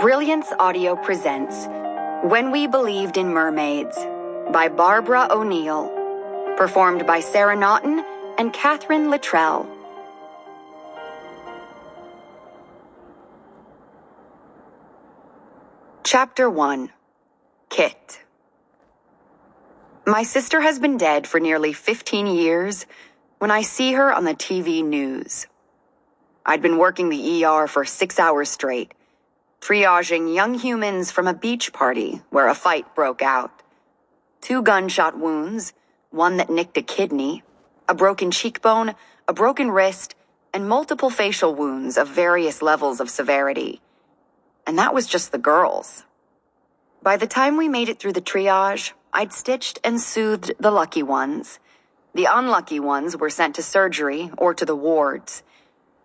Brilliance Audio presents When We Believed in Mermaids by Barbara O'Neill, performed by Sarah Naughton and Catherine Luttrell. Chapter 1. Kit. My sister has been dead for nearly 15 years when I see her on the TV news. I'd been working the ER for 6 hours straight, triaging young humans from a beach party where a fight broke out. 2 gunshot wounds, one that nicked a kidney, a broken cheekbone, a broken wrist, and multiple facial wounds of various levels of severity. And that was just the girls. By the time we made it through the triage, I'd stitched and soothed the lucky ones. The unlucky ones were sent to surgery or to the wards.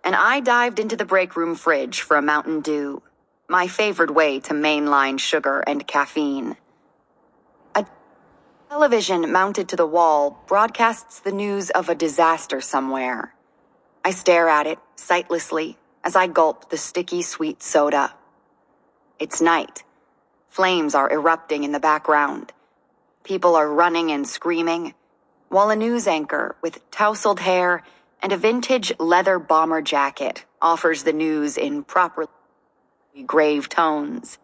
And I dived into the break room fridge for a Mountain Dew, my favored way to mainline sugar and caffeine. A television mounted to the wall broadcasts the news of a disaster somewhere. I stare at it sightlessly as I gulp the sticky sweet soda. It's night. Flames are erupting in the background. People are running and screaming, while a news anchor with tousled hair and a vintage leather bomber jacket offers the news in properly grave tones.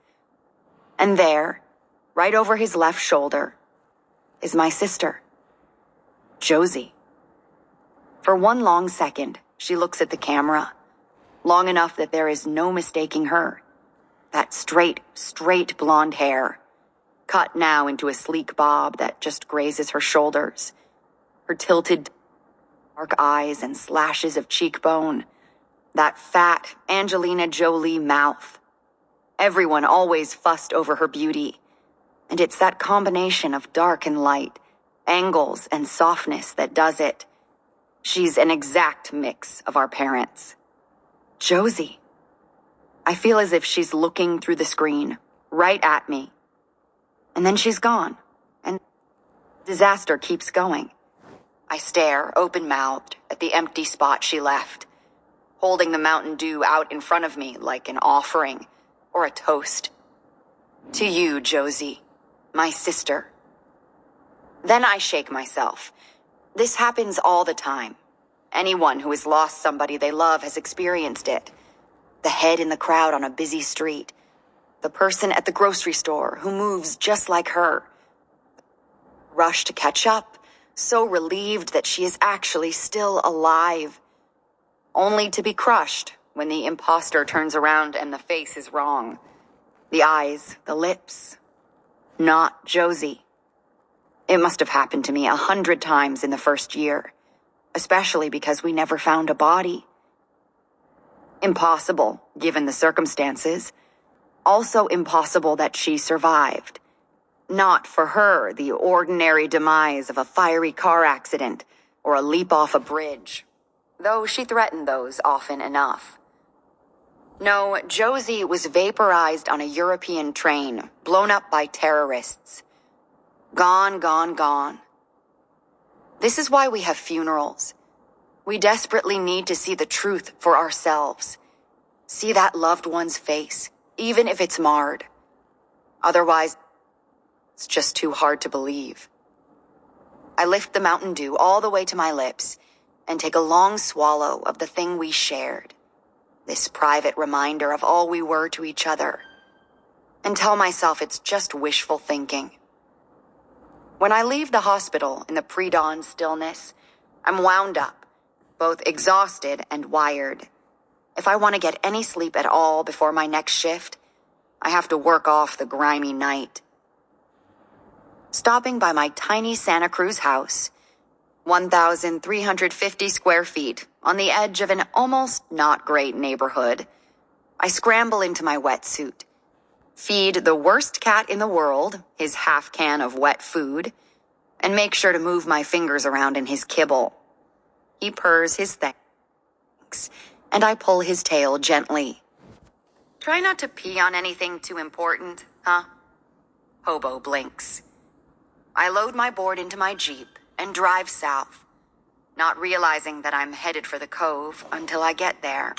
And there, right over his left shoulder, is my sister, Josie. For one long second, she looks at the camera, long enough that there is no mistaking her. That straight blonde hair, cut now into a sleek bob that just grazes her shoulders, her tilted dark eyes and slashes of cheekbone, that fat Angelina Jolie mouth. Everyone always fussed over her beauty, and it's that combination of dark and light, angles and softness that does it. She's an exact mix of our parents. Josie. I feel as if she's looking through the screen, right at me. And then she's gone, and disaster keeps going. I stare, open-mouthed, at the empty spot she left, holding the Mountain Dew out in front of me like an offering or a toast. To you, Josie, my sister. Then I shake myself. This happens all the time. Anyone who has lost somebody they love has experienced it. The head in the crowd on a busy street. The person at the grocery store who moves just like her. Rush to catch up, so relieved that she is actually still alive. Only to be crushed when the imposter turns around and the face is wrong. The eyes, the lips. Not Josie. It must have happened to me 100 times in the first year, especially because we never found a body. Impossible, given the circumstances. Also impossible that she survived. Not for her, the ordinary demise of a fiery car accident or a leap off a bridge, though she threatened those often enough. No, Josie was vaporized on a European train, blown up by terrorists. Gone, gone, gone. This is why we have funerals. We desperately need to see the truth for ourselves. See that loved one's face, even if it's marred. Otherwise, it's just too hard to believe. I lift the Mountain Dew all the way to my lips and take a long swallow of the thing we shared, this private reminder of all we were to each other, and tell myself it's just wishful thinking. When I leave the hospital in the pre-dawn stillness, I'm wound up, both exhausted and wired. If I want to get any sleep at all before my next shift, I have to work off the grimy night. Stopping by my tiny Santa Cruz house, 1,350 square feet on the edge of an almost not great neighborhood, I scramble into my wetsuit, feed the worst cat in the world his half can of wet food, and make sure to move my fingers around in his kibble. He purrs his thanks, and I pull his tail gently. Try not to pee on anything too important, huh? Hobo blinks. I load my board into my Jeep and drive south, not realizing that I'm headed for the cove until I get there.